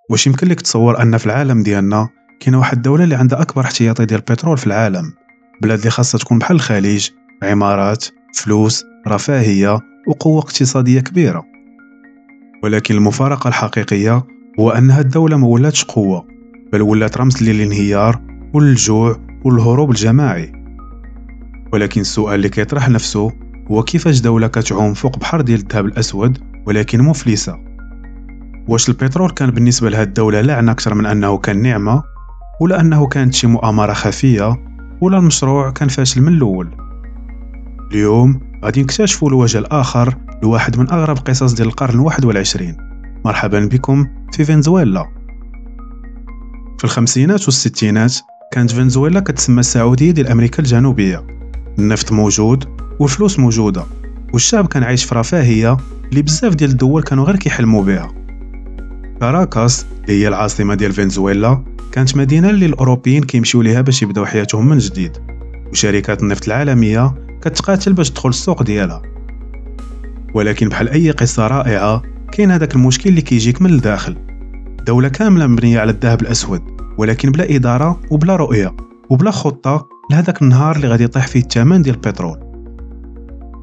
واش يمكن لك تصور ان في العالم ديالنا كاينه واحد الدوله اللي عندها اكبر احتياطي ديال البترول في العالم؟ بلاد اللي خاصها تكون بحال الخليج، عمارات، فلوس، رفاهيه وقوه اقتصاديه كبيره. ولكن المفارقه الحقيقيه هو ان هاد الدوله ما ولاتش قوه، بل ولات رمز للانهيار والجوع والهروب الجماعي. ولكن السؤال اللي كيطرح نفسه هو كيفاش دولة كتعوم فوق بحر ديال الذهب الأسود ولكن مفلسة؟ واش البترول كان بالنسبة لهاد الدولة لعنة أكثر من أنه كان نعمة؟ ولا أنه كانت شي مؤامرة خفية؟ ولا المشروع كان فاشل من الأول؟ اليوم غادي نكتشفوا الوجه الآخر لواحد من أغرب قصص ديال القرن ال21. مرحبا بكم في فنزويلا. في الخمسينات والستينات كانت فنزويلا كتسمى السعودية ديال أمريكا الجنوبية. النفط موجود والفلوس موجودة، والشعب كان عايش في رفاهية اللي بزاف ديال الدول كانوا غير كيحلموا بها. كاراكاس اللي هي العاصمة ديال فنزويلا كانت مدينة اللي الأوروبيين كيمشيو ليها باش يبداو حياتهم من جديد، وشركات النفط العالمية كتقاتل باش تدخل السوق ديالها. ولكن بحال أي قصة رائعة كاين هذاك المشكل اللي كيجيك من الداخل. دولة كاملة مبنية على الذهب الأسود، ولكن بلا إدارة وبلا رؤية وبلا خطة لهذاك النهار اللي غادي يطيح فيه الثمن ديال البترول.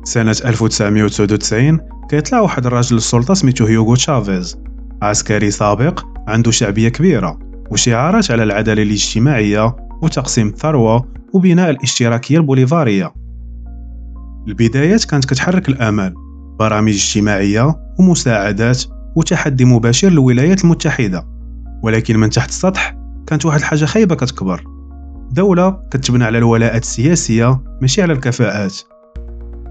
سنة 1999 كيطلع واحد الراجل للسلطة سميتو هيوغو تشافيز، عسكري سابق عنده شعبية كبيرة وشعارات على العدالة الاجتماعية وتقسيم الثروة وبناء الاشتراكية البوليفارية. البدايات كانت كتحرك الآمال، برامج اجتماعية ومساعدات وتحدي مباشر للولايات المتحدة. ولكن من تحت السطح كانت واحد الحاجة خايبة كتكبر، دولة كتبنى على الولاءات السياسية ماشي على الكفاءات.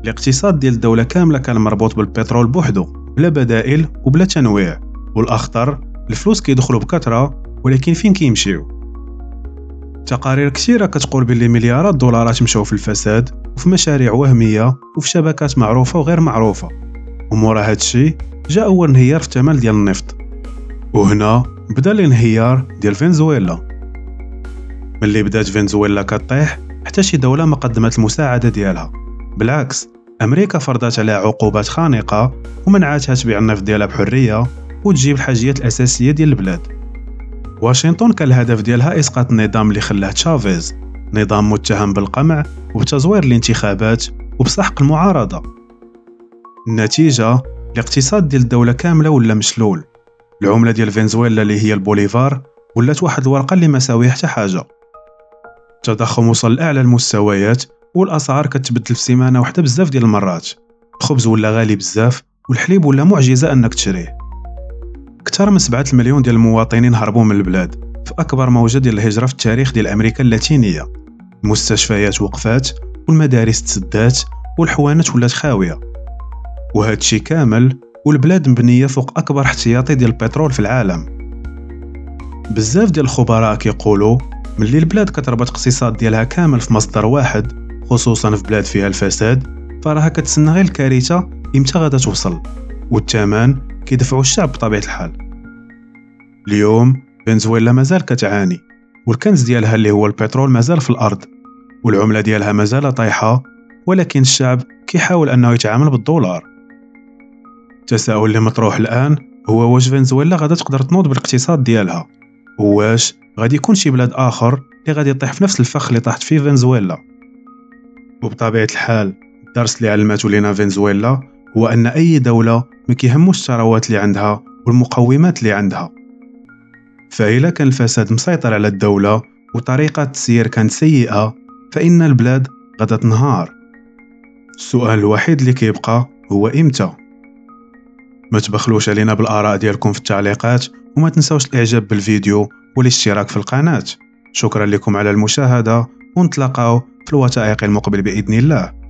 الاقتصاد ديال الدولة كاملة كان مربوط بالبترول بوحدو بلا بدائل وبلا تنويع، والأخطر الفلوس كيدخلوا بكثرة ولكن فين كيمشيو؟ تقارير كثيرة كتقول باللي مليارات الدولارات مشاو في الفساد وفي مشاريع وهمية وفي شبكات معروفة وغير معروفة. ومورا هادشي جاء أول انهيار في الثمن ديال النفط، وهنا بدا الانهيار ديال فنزويلا. ملي بدات فنزويلا كطيح حتى شي دولة ما قدمت المساعدة ديالها، بالعكس أمريكا فرضات عليها عقوبات خانقة ومنعتها تبيع النفط ديالها بحرية وتجيب الحاجيات الأساسية ديال البلاد. واشنطن كان الهدف ديالها إسقاط النظام اللي خلاه تشافيز، نظام متهم بالقمع وبتزوير الانتخابات وبسحق المعارضة. النتيجة الاقتصاد ديال الدولة كاملة ولا مشلول. العملة ديال فنزويلا اللي هي البوليفار ولات واحد الورقة اللي ما ساويها حتى حاجة. التضخم وصل لأعلى المستويات والأسعار كتبدل في سيمانة واحدة بزاف ديال المرات. الخبز ولا غالي بزاف والحليب ولا معجزة أنك تشريه. أكثر من 7 مليون ديال المواطنين هربوا من البلاد في أكبر موجة ديال الهجرة في التاريخ ديال أمريكا اللاتينية. المستشفيات وقفات والمدارس تسدات والحوانت ولات خاوية، وهادشي كامل والبلاد مبنية فوق أكبر احتياطي ديال البترول في العالم. بزاف ديال الخبراء كيقولوا ملي البلاد كتربط اقتصاد ديالها كامل في مصدر واحد، خصوصا في بلاد فيها الفساد، فراها كتسنى غير الكارثة امتى غادا توصل، والثمن كيدفعوا الشعب بطبيعة الحال. اليوم فنزويلا مازال كتعاني، والكنز ديالها اللي هو البترول مازال في الأرض، والعملة ديالها مازال طايحة، ولكن الشعب كيحاول أنه يتعامل بالدولار. التساؤل اللي مطروح الآن هو واش فنزويلا غادا تقدر تنوض بالاقتصاد ديالها، وواش غادي يكون شي بلاد آخر اللي غادي يطيح في نفس الفخ اللي طاحت فيه فنزويلا. وبطبيعة الحال الدرس اللي علمته لنا فنزويلا هو أن أي دولة ما كيهموش الثروات اللي عندها والمقومات اللي عندها، فإلا كان الفساد مسيطر على الدولة وطريقة السير كانت سيئة فإن البلاد غادا تنهار. السؤال الوحيد اللي كيبقى هو إمتى؟ ما تبخلوش علينا بالآراء ديالكم في التعليقات، وما تنسوش الإعجاب بالفيديو والاشتراك في القناة. شكرا لكم على المشاهدة، ونتلاقاو في الوثائق المقبل بإذن الله.